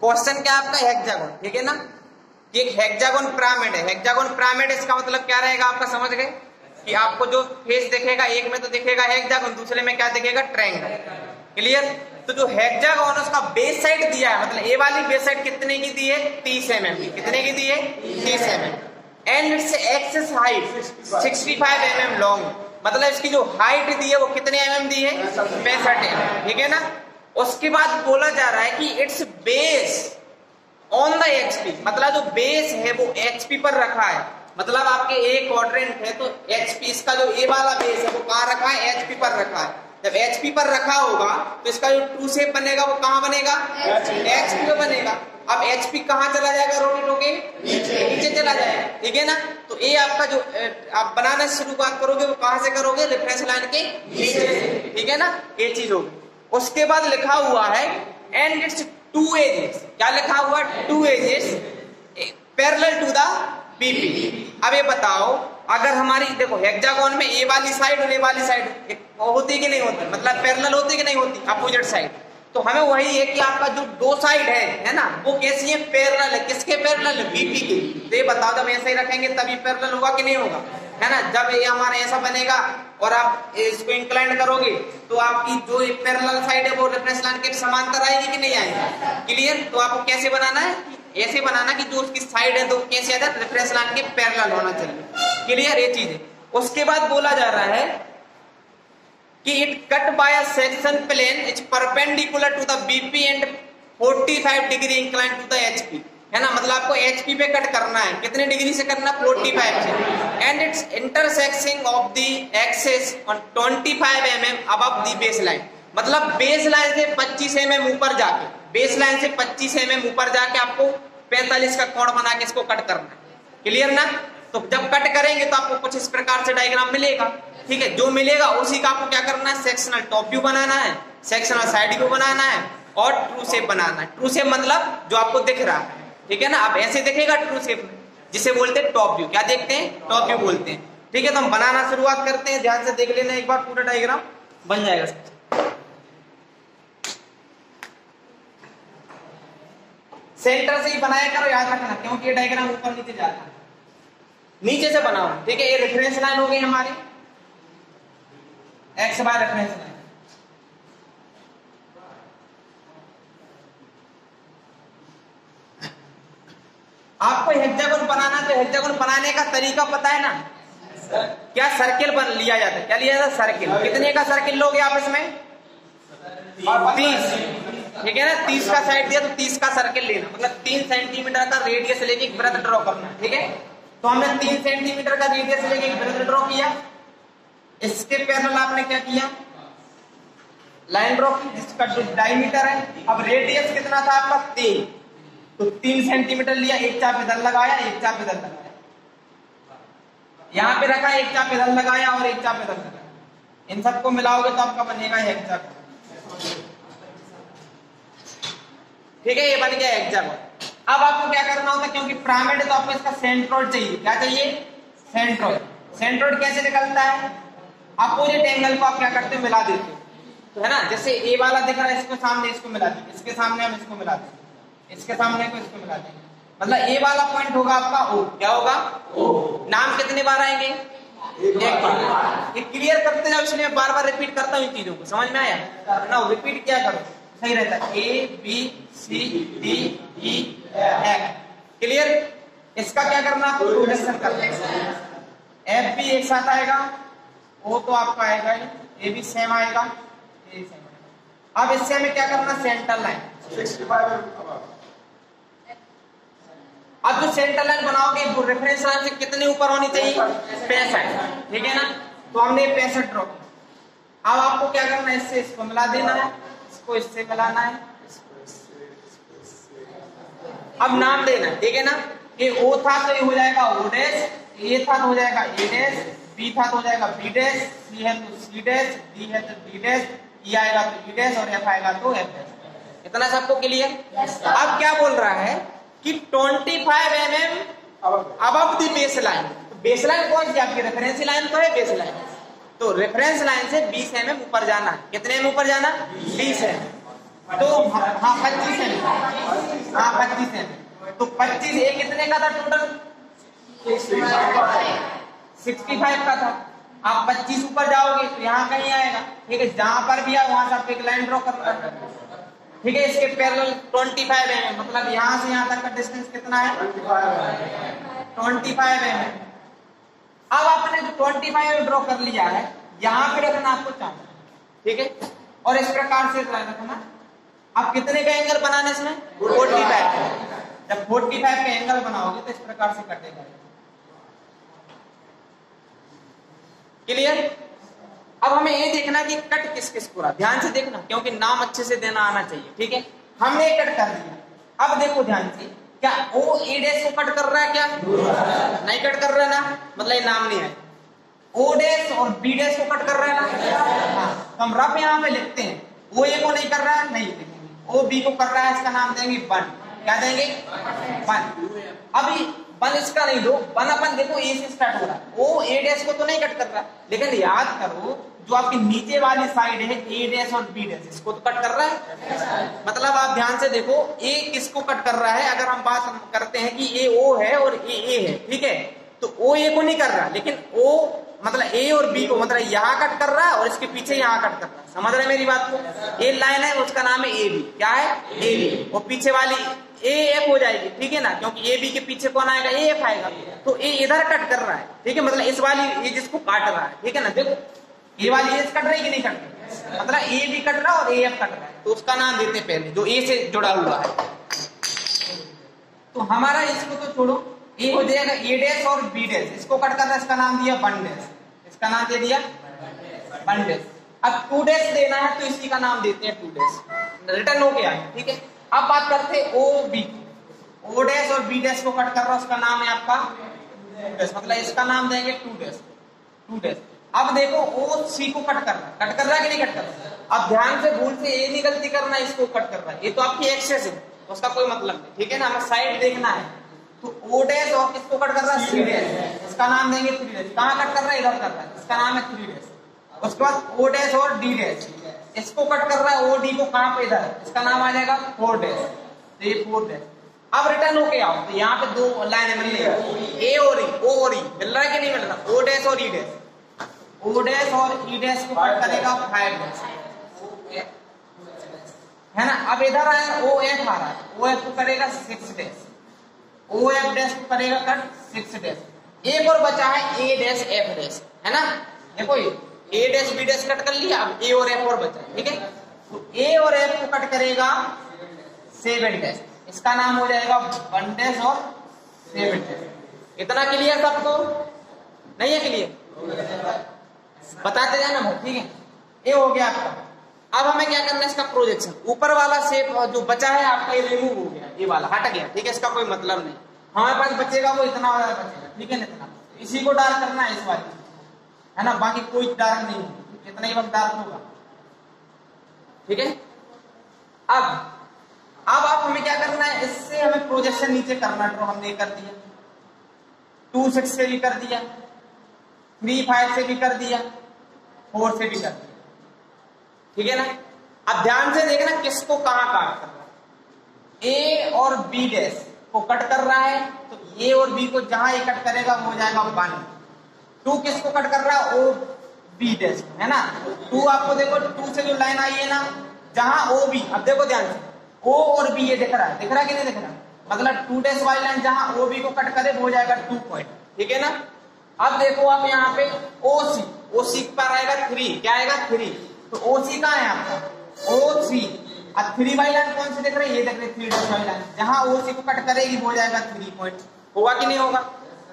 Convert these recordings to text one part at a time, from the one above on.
Question क्या आपका hexagon, ठीक है ना। ये एक हेक्सागोन पिरामिड है। हेक्सागोन पिरामिड इसका मतलब क्या रहेगा आपका, समझ गए कि आपको जो फेस दिखेगा एक में तो दिखेगा हेक्सागोन, दूसरे में क्या दिखेगा, ट्रायंगल। क्लियर। तो जो हेक्सागोन उसका बेस साइड दिया है, मतलब ए वाली बेस साइड कितने की दी है, 30 mm की। कितने की दी है, 30 mm। And its axis height 65 mm long, मतलब इसकी जो हाइट दी है वो कितने mm दी है, 65 mm, ठीक है ना। उसके बाद बोला जा रहा है कि it's base on the HP, मतलब जो बेस है वो एचपी पर रखा है। मतलब आपके एक क्वाड्रेंट है तो एचपी, इसका जो ए वाला बेस है वो कहाँ रखा है, एचपी पर रखा है। जब एचपी पर रखा होगा तो इसका जो ट्रू शेप बनेगा वो कहाँ बनेगा, एचपी पे बनेगा। अब एचपी कहाँ चला जाएगा, रोटेट होके नीचे चला जाएगा, ठीक है ना। तो ये आपका जो आप बनाना शुरुआत करोगे वो कहाँ से करोगे, रेफरेंस लाइन के नीचे से, ठीक है ना। ये चीज होगी। उसके बाद लिखा हुआ है एंड इट्स 2 एजेस, क्या लिखा हुआ, 2 edges parallel to the BP. अब ये बताओ, अगर हमारी देखो हेक्सागोन में ए वाली साइड और ए वाली साइड होती कि नहीं होती, मतलब पैरेलल होती कि नहीं होती, अपोजिट साइड। तो हमें वही है कि आपका जो दो साइड है ना, वो कैसी है, पैरेलल है। किसके पैरेलल है, बीपी के। तो ये बताओ जब ऐसे ही रखेंगे तभी पैरेलल होगा कि नहीं होगा, है ना। जब ये हमारा ऐसा बनेगा और आप इसको इंक्लाइन करोगे तो आपकी जो पैरेलल साइड है वो रेफरेंस लाइन के समांतर आएगी कि नहीं आएगी। क्लियर। तो आपको कैसे बनाना है, ऐसे बनाना कि जो उसकी साइड है तो कैसे आता है, रेफरेंस लाइन के पैरेलल होना चाहिए। क्लियर, ये चीज है। उसके बाद बोला जा रहा है कि it cut by a section plane is perpendicular to the BP and 45 degree incline to the HP, है ना। मतलब आपको एचपी पे कट करना है, कितने डिग्री से करना, 45 से। And its intersection of the axes on 25 mm above the base line, मतलब बेस लाइन से 25 mm ऊपर जाके, बेस लाइन से 25 mm ऊपर जाके आपको 45 का कोण बना के इसको कट करना है। क्लियर ना। तो जब कट करेंगे तो आपको कुछ इस प्रकार से डायग्राम मिलेगा, ठीक है। जो मिलेगा उसी का आपको क्या करना है, सेक्शनल टॉप व्यू बनाना है, सेक्शनल साइड व्यू बनाना है और ट्रू शेप बनाना है। ट्रू शेप मतलब जो आपको दिख रहा है, ठीक है ना। अब ऐसे दिखेगा ट्रू शेप में, जिसे बोलते हैं टॉप व्यू। क्या देखते हैं, टॉप व्यू बोलते हैं, ठीक है। तो हम बनाना शुरुआत करते हैं, ध्यान से देख लेना एक बार, पूरा डायग्राम बन जाएगा। सेंटर से ही बनाया करो, याद रखना, क्योंकि ये डायग्राम ऊपर नीचे जाता है। नीचे से बनाओ, ठीक है। ये रेफरेंस लाइन हो गई हमारी, एक्स बाय रेफरेंस लाइन। आपको हेक्सागोन बनाना, तो हेक्सागोन बनाने का तरीका पता है ना, क्या सर्किल बन लिया जाता है, क्या लिया जाता है, सर्किल। कितने का सर्किल लोगे आप इसमें, 30, ठीक है ना। 30 का साइड दिया तो 30 का सर्किल लेना, मतलब 3 सेंटीमीटर का रेडियस लेके एक वृत्त ड्रॉ करना, ठीक है। तो हमने 3 सेंटीमीटर का रेडियस लेके एक वृत्त ड्रॉ किया। इसके पैरेलल आपने क्या किया, लाइन ड्रॉ की, जिसका जो डायमीटर है। अब रेडियस कितना था आपका, 3, तो 3 सेंटीमीटर लिया, एक चाप इधर लगाया, एक चाप इधर लगाया, यहाँ पे रखा, एक चाप इधर लगाया और एक चाप इधर लगाया। इन सबको मिलाओगे तो आपका बनेगा हेक्सागोन, ठीक है। ये बन गया हेक्सागोन। अब आपको क्या करना होता है, क्योंकि पिरामिड है तो आपको इसका सेंट्रोइड चाहिए। क्या चाहिए, सेंट्रोइड। सेंट्रोइड कैसे निकलता है, अपोजिट एंगल को आप क्या करते हो, मिला देते हो, तो है ना। जैसे ए वाला दिख रहा है, इसको सामने इसको मिला देंगे, इसके सामने हम इसको मिला देंगे, इसके सामने को इसको मिला देंगे, मतलब ए वाला पॉइंट होगा आपका ओ। क्या होगा, ओ। नाम कितने बार आएंगे, एक बार। ये क्लियर करते जाओ, इसलिए बार बार रिपीट करता हूँ इन चीजों को, समझ में आया ना। रिपीट क्या करो, सही रहता है। A B C D E F, clear. इसका क्या करना, आपको प्रोजेक्शन करना है। एफ भी एक साथ आएगा, ओ तो आपका आएगा, ए भी सेम आएगा, ए सेम आएगा। अब इससे हमें क्या करना, सेंटर लाइन। अब जो सेंटर लाइन बनाओगे वो रेफरेंस लाइन से कितने ऊपर होनी चाहिए, 65, ठीक है ना। तो हमने 65 ड्रॉ किया। अब आपको क्या करना है, इससे इसको मिला देना है, इसको इससे मिलाना है, अब नाम देना, ठीक है ना। ये ओ था तो ये हो जाएगा ओ डैश, ए था तो हो जाएगा ए डैश, बी था तो हो जाएगा बी डैश, सी है तो सी डैश, डी है तो डी डैश, ई आएगा तो ई डैश और एफ आएगा तो एफ डैश। इतना सबको क्लियर। अब क्या बोल रहा है कि 25 mm above the base line. तो बेस लाइन कौन सी आपकी, रेफरेंस लाइन तो है बेस लाइन। तो रेफरेंस लाइन से 20 mm ऊपर जाना। कितने में ऊपर जाना, 20 mm। तो हाँ 25 एम, हाँ 25 एम। तो 25 ये कितने का था टोटल? 65 का था। आप 25 ऊपर जाओगे तो यहाँ कहीं आएगा, ठीक है। जहां पर भी है वहां से आपको एक लाइन ड्रॉ करना है, ठीक है। इसके पैरेलल 25 है, मतलब यहाँ से यहाँ तक का डिस्टेंस कितना है? 25 है। अब आपने जो 25 ड्रॉ कर लिया है यहाँ पे रखना आपको चाहिए, ठीक है। और इस प्रकार से रखना। आप कितने का एंगल बनाने इसमें? 45। जब 45 का एंगल बनाओगे तो इस प्रकार से कटेगा। क्लियर? अब हमें ये देखना कि कट किस किस को रहा, ध्यान से देखना, क्योंकि नाम अच्छे से देना आना चाहिए, ठीक है। हमने कट कर दिया। अब देखो ध्यान से, क्या ओ ए डैश को कट कर रहा है? क्या नहीं कट कर रहा है ना, मतलब ये नाम नहीं है। ओ डैश और बी डैश को कट कर रहा है ना, हाँ। तो हम रफ यहाँ पे लिखते हैं, ओ ए को नहीं कर रहा है, नहीं लिखेंगे। ओ बी को कर रहा है, इसका नाम देंगे वन। क्या देंगे? वन। अभी वन इसका नहीं दो, वन अपन देखो ए से स्टार्ट हो रहा है, ओ ए डैश को तो नहीं कट कर रहा है, लेकिन याद करो जो आपकी नीचे वाली साइड है ए डैश और बी डैश, इसको तो कट कर रहा है। मतलब आप ध्यान से देखो, ए किसको कट कर रहा है? अगर हम बात करते हैं कि ए ओ है और ए है, ठीक है, तो ओ ए को नहीं कर रहा, लेकिन ओ मतलब ए और बी को, मतलब यहाँ कट कर रहा है और इसके पीछे यहाँ कट कर रहा है। समझ रहे मेरी बात को? ए लाइन है उसका नाम है ए बी। क्या है? A B. और पीछे वाली ए एफ हो जाएगी, ठीक है ना, क्योंकि ए बी के पीछे कौन आएगा? ए एफ आएगा। तो ए इधर कट कर रहा है, ठीक है, मतलब इस वाली ए जिसको काट रहा है, ठीक है ना। देखो ए वाली एज कट रही कि नहीं कट रही, मतलब ए बी कट रहा है और ए एफ कट रहा है, तो उसका नाम देते पहले जो ए से जुड़ा हुआ है। तो हमारा इसको तो छोड़ो, ए हो जाएगा ए डैश और बी डैश, इसको कट कर रहा है, इसका नाम दिया वन डैश, इसका नाम दे दिया वन डैश। अब टू डैश देना है तो इसी का नाम देते हैं टू डैश, रिटर्न हो गया, ठीक है। अब बात करते हैं ओ बी, ओ डैश और बी डैश को कट कर रहा है, उसका नाम है आपका टू डैश, मतलब इसका नाम देंगे टू डैश, टू डैश। अब देखो ओ सी को कट कर रहा है कि नहीं कट कर रहा है? अब ध्यान से भूल से ये नहीं गलती करना, इसको कट कर रहा है, ये तो आपकी एक्सेस है, उसका कोई मतलब नहीं, ठीक है ना। हमें साइड देखना है, तो ओ डैश और किसको कट कर रहा है? थ्री डैश, इसका नाम देंगे थ्री डैश। कहाँ कट कर रहा है? इधर कर रहा है, इसका नाम है थ्री डैश। उसके बाद ओ डैश और डी डैश, इसको कट कर रहा है ओ डी को, कहाँ पे? इधर, इसका नाम आ जाएगा फोर डैश, तो ये फोर डैश। अब रिटर्न होके आओ तो यहाँ पे दो लाइनें मिल रही है, ए और ई, ओ और ई मिल रहा है कि नहीं मिल रहा? ओ डैश और ई डैश, ओ डैश और ई डैश को कट करेगा फाइव डैश, है ना। अब इधर आया ओ एफ आ रहा है, ओ एफ को करेगा six dash, O F dash को करेगा कट सिक्स डैश। एक और बचा है ए डैश एफ डैश, है ना। देखो ये ए डैश बी डैश कट कर लिया, अब ए और एफ और बचा, ठीक है। तो ए और एफ को कट करेगा सेवन डैश, इसका नाम हो जाएगा वन डैश और सेवन डैश। इतना क्लियर सबको? नहीं है क्लियर? बताते जाना भाई, ठीक है। ये हो गया आपका। अब हमें क्या करना है? इसका प्रोजेक्शन, ऊपर वाला शेप जो बचा है आपका ये रिमूव हो गया, ये वाला हट गया, ठीक है, इसका कोई मतलब नहीं। हमारे पास बचेगा वो इतना वाला बचेगा, ठीक है ना, इतना। इसी को डार्क करना है, इस वाली, है ना, बाकी कोई डार्क नहीं होगा, इतना ही वक्त डार्क होगा, ठीक है। अब आप हमें क्या करना है? इससे हमें प्रोजेक्शन नीचे करना है, तो हमने कर दिया, 2 6 से भी कर दिया, 3 5 से भी कर दिया, 4 से भी कर दिया, ठीक है ना। अब ध्यान से देखना किसको कहां काट कर रहा है। ए और बी डैश को कट कर रहा है, तो ए और बी को जहां ये कट करेगा वो हो जाएगा 1। 2 किसको कट कर रहा है? ओ बी डैश, है ना। 2 आपको देखो 2 से जो लाइन आई है ना, जहां ओ बी, अब देखो ध्यान से, ओ और बी ये दिख रहा है कि नहीं दिख रहा? मतलब 2 डैश वाली लाइन जहां ओ बी को कट करे वो हो जाएगा 2 पॉइंट, ठीक है ना। अब देखो आप यहाँ पे ओ सी पर आएगा 3, क्या आएगा? 3। तो ओ सी कहाँ है आपका? O3। अब 3 वाली लाइन कौन सी दिख रही है? ये देख रहे 3 डैश वाली लाइन, जहां ओ सी को कट करेगी वो हो जाएगा 3 पॉइंट, होगा कि नहीं होगा?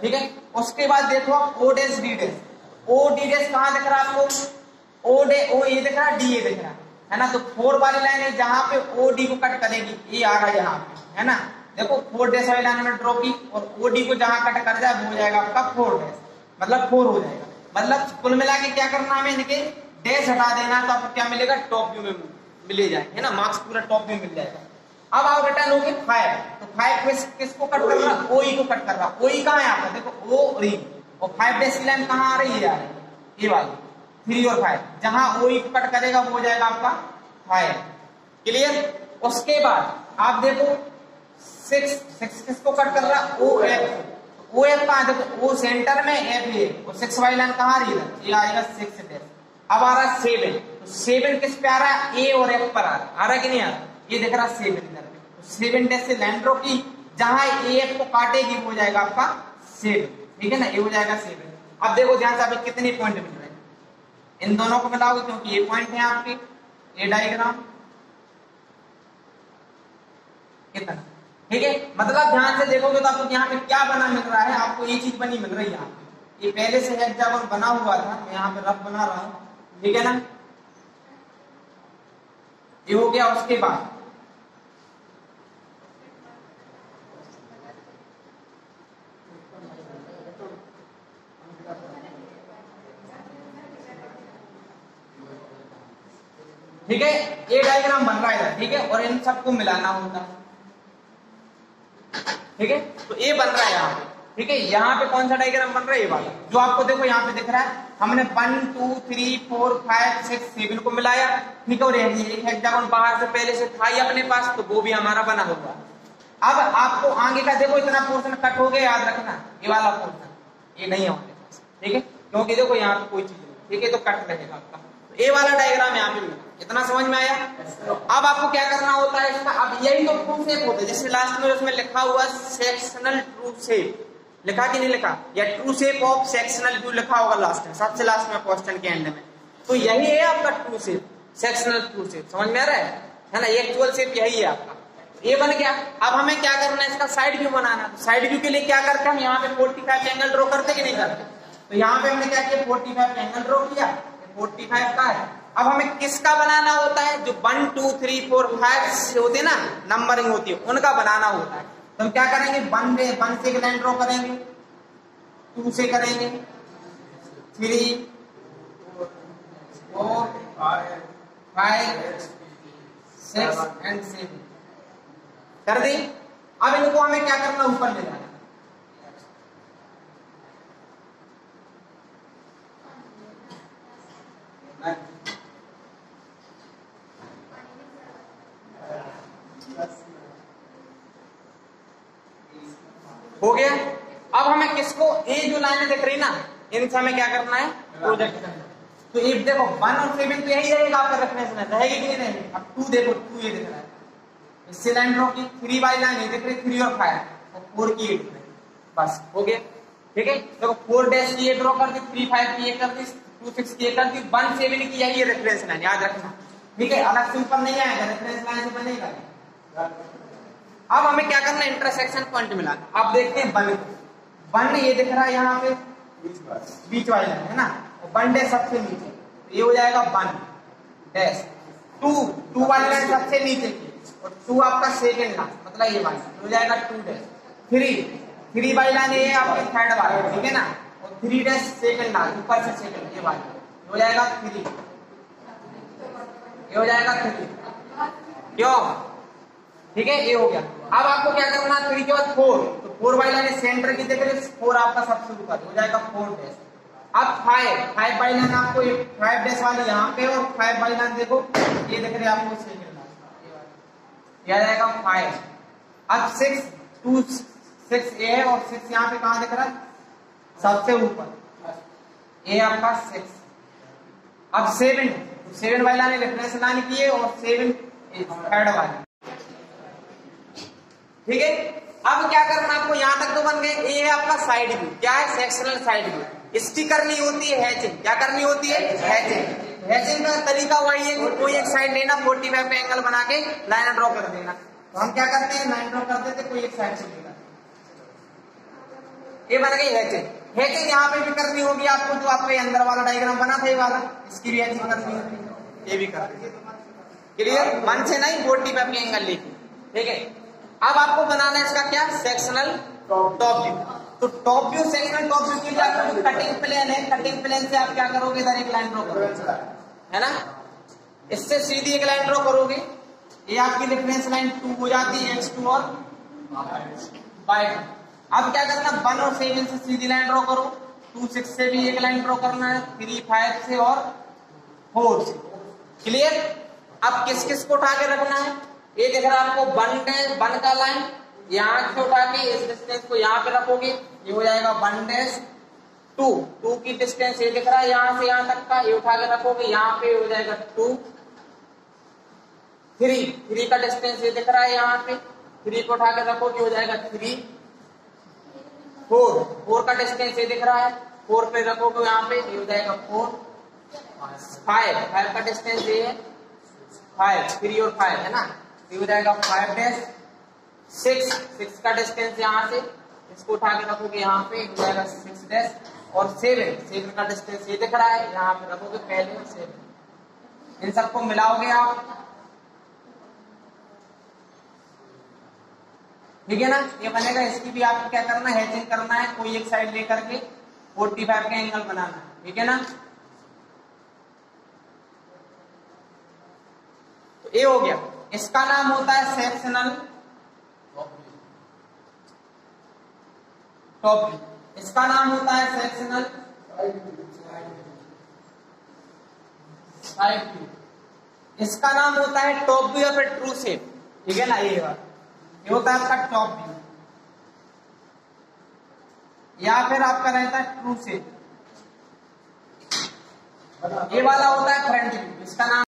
ठीक है। उसके बाद देखो आप O dash D dash, O D dash कहाँ दिख रहा है आपको? ओ ये दिख रहा है, डी ये दिख रहा है ना। तो 4 वाली लाइन है जहां पे ओ डी को कट करेगी, ये आ रहा है यहाँ पे, है ना। देखो 4 डैश वाली लाइन हमने ड्रॉ की और ओ डी को जहां कट कर जाए वो हो जाएगा आपका 4 डैश, मतलब 4 हो जाएगा। मतलब कुल मिला के क्या करना हमें? इनके डैश हटा देना, तो आपको क्या मिलेगा? टॉप व्यू में मिले जाएंगे, है ना, मार्क्स पूरा टॉप व्यू मिल जाएगा। अब आप रिटर्न हो गए 5, तो 5 किसको कट कर रहा? ओ ई को कट कर रहा। ओ ई कहाँ है आपका? देखो ओ और ई, और 5 डैश की लाइन कहाँ आ रही है? ये वाली 3 और 5, जहां ओ ई को कट करेगा वो हो जाएगा आपका 5, क्लियर। उसके बाद आप देखो 6 किसको कट कर रहा है, ओ एफ। ओ एफ कहाँ, देखो ओ सेंटर में, एफ ये, और 6 वाली लाइन कहाँ आ रही है, ये आएगा 6 डैश। अब आ रहा 7, तो 7 किस पे आ रहा है, ए और एफ पर आ रहा है कि नहीं आ रहा, ये दिख रहा 7 इधर पे। तो 7 डैश से लाइन ड्रॉ की, जहां ए एफ को काटेगी वो हो जाएगा आपका 7, ठीक है ना, ये हो जाएगा 7। अब देखो ध्यान से, अभी कितने पॉइंट मिल रहे हैं, इन दोनों को मिलाओगे क्योंकि ये पॉइंट है आपके, ये डायग्राम कितना, ठीक है। मतलब ध्यान से देखोगे तो आपको यहाँ पे क्या बना मिल रहा है, आपको ये चीज बनी मिल रही है यहाँ पे। ये पहले से हेक्सागोन बना हुआ था, मैं यहाँ पे रफ बना रहा हूँ, ठीक है ना। ये हो गया। उसके बाद ठीक है, ये डायग्राम बन रहा है, ठीक है, और इन सबको मिलाना होता है, ठीक है। तो ये बन रहा है यहाँ पे, ठीक है। यहाँ पे कौन सा डायग्राम बन रहा है, ये वाला जो आपको देखो यहाँ पे दिख रहा है। हमने 1 2 3 4 5 6 7 को मिलाया, ठीक है, और एक हेक्सागोन बाहर से पहले से था ही अपने पास, तो वो भी हमारा बना हुआ। अब आपको आगे का देखो, इतना पोर्शन कट हो गया, याद रखना ये वाला पोर्शन ये नहीं है हमारे पास, ठीक है, क्योंकि देखो यहाँ पे कोई चीज नहीं, ठीक है, तो कट रहेगा आपका। ये वाला डायग्राम यहाँ पे मिला, इतना समझ में आया। अब आपको क्या करना होता है इसका, अब यही तो ट्रू शेप होता है, जैसे लास्ट में उसमें लिखा हुआ सेक्शनल ट्रू शेप, लिखा कि नहीं लिखा, या true shape of sectional view लिखा होगा लास्ट में, सबसे लास्ट में क्वेश्चन के एंड में। तो यही है आपका true shape, sectional true shape, समझ में आ रहा है ना, एक्चुअल शेप यही है आपका। ये बन गया। अब हमें क्या करना है, इसका साइड व्यू बनाना। साइड व्यू के लिए क्या करते हैं हम, यहाँ पे 45 एंगल ड्रॉ करते कि नहीं करते। तो यहाँ पे हमने क्या किया, 45 एंगल ड्रॉ किया, 45 का है। अब हमें किसका बनाना होता है, जो 1 2 3 4 5 होते हैं ना, नंबरिंग होती है, उनका बनाना होता है। तो हम क्या करेंगे, 1 से एक लाइन ड्रॉ करेंगे, 2 से करेंगे, 3 4 5 6 एंड 7 कर दी। अब इनको हमें क्या करना, ऊपर ले जाना। हो गया। अब हमें किसको, ये जो लाइनें दिख रही ना, इनसे हमें क्या करना है, प्रोजेक्ट करना है। तो ये देखो 1 और 7 तो यही रहेगा आपका रेफरेंस में, रहेगी कि नहीं रहेगी। अब 2 देखो, 2 ये दिख रहा है, इससे लाइन ड्रॉ की, 3 वाली लाइन ये दिख रही, 3 और 5 और 4 की ये दिख रही, बस हो गया, ठीक है। देखो 4 डैश की ये ड्रॉ कर दी, 3 5 की ये कर दी, 2 6 की ये कर दी, 1 7 की यही रेफरेंस लाइन, याद रखना, ठीक है। अलग से ऊपर नहीं आएगा, रेफरेंस लाइन से बनेगा। अब हमें क्या करना है, इंटरसेक्शन पॉइंट मिलाना। अब देखते हैं 1 ये दिख रहा है यहाँ पे, बीच वाली लाइन है ना, और 1 डैश सबसे नीचे, तो ये हो जाएगा 1 डैश। 2 वाली लाइन सबसे नीचे की, और 2 आपका सेकंड लाइन, मतलब ये वाली हो जाएगा 2 डैश। 3 वाली लाइन ये आपकी थर्ड वाली, ठीक है ना, और 3 डैश सेकंड लाइन, ऊपर से सेकंड, ये वाली हो जाएगा 3, ये हो जाएगा 3, क्यों, ठीक है, ये हो गया। अब आपको क्या करना है, 3 के बाद 4, तो 4 वाली लाइन सेंटर की देख रहे, 4 आपका सबसे ऊपर हो जाएगा 4 डैश। अब 5 वाली लाइन आपको 5 डैश वाली यहाँ पे, और 5 वाली लाइन देखो ये दिख रही है आपको सेकंड लाइन, ये आ जाएगा 5। अब 6 ये है, और 6 यहाँ पे कहाँ दिख रहा है, सबसे ऊपर, ये आपका 6। अब 7 वाली लाइन रेफरेंस लाइन की है, और 7 थर्ड वाली, ठीक है। अब क्या करना आपको, यहां तक तो बन गए। ये है आपका साइड व्यू, क्या है, सेक्शनल साइड व्यू। इसकी करनी होती है हैचिंग, क्या करनी होती है, हैचिंग। हैचिंग का तरीका वही है, कोई एक साइड लेना, 45 पे एंगल बना के लाइन ड्रॉ कर देना। तो हम क्या करते हैं, लाइन ड्रॉ कर देते, कोई एक साइड से लेगा, ये बन गई हैचिंग। हैचिंग यहाँ पे भी करनी होगी आपको, जो आपके अंदर वाला डायग्राम बना था ये वाला, इसकी भी हैचिंग करनी होगी, ये भी कर, क्लियर। 1 से नहीं, 45 के एंगल लेके, ठीक है। अब आपको बनाना है इसका क्या, सेक्शनल टॉप व्यू। तो top view, sectional top view के लिए आपको कटिंग प्लेन है, कटिंग प्लेन से आप क्या करोगे, इधर एक लाइन ड्रॉ करोगे, है ना, इससे सीधी एक लाइन ड्रॉ करोगे, ये आपकी रेफरेंस लाइन 2 हो जाती है, x2 और y। अब क्या करना, 1 और 7 से सीधी लाइन ड्रॉ करो, 2 6 से भी एक लाइन ड्रॉ करना है, 3 5 से और 4 से, क्लियर। अब किस किस को उठा के रखना है, ये दिख रहा है आपको 1 का लाइन, यहाँ से उठा के इस डिस्टेंस को यहाँ पे रखोगे, ये हो जाएगा 1 2 की डिस्टेंस ये दिख रहा है यहाँ से यहाँ तक का, ये उठा के रखोगे, यहाँ पे हो जाएगा 2 3 का डिस्टेंस ये दिख रहा है यहाँ पे, 3 को उठा के रखोगे, हो जाएगा 3 4 का डिस्टेंस ये दिख रहा है, 4 पे रखोगे यहाँ पे, ये हो जाएगा 4 5 का डिस्टेंस ये है 5, 3 और 5 है ना, ये हो जाएगा 5 6 का डिस्टेंस यहाँ से, इसको उठा के रखोगे यहाँ पे, हो जाएगा 6 और 7 का डिस्टेंस ये दिख रहा है, यहाँ पे रखोगे पहले 7, इन सबको मिलाओगे आप, ठीक है ना, ये बनेगा। इसकी भी आपको क्या करना है, हैचिंग करना है, कोई एक साइड लेकर के 45 का एंगल बनाना है, ठीक है ना। तो ये हो गया, इसका नाम होता है सेक्शनल टॉप व्यू, इसका नाम होता है सेक्शनल साइड व्यू, इसका नाम होता है टॉप व्यू या फिर ट्रू शेप, ठीक है ना। ये होता है आपका टॉप व्यू या फिर आपका रहता है ट्रू शेप, ये वाला होता है फ्रंट व्यू, इसका नाम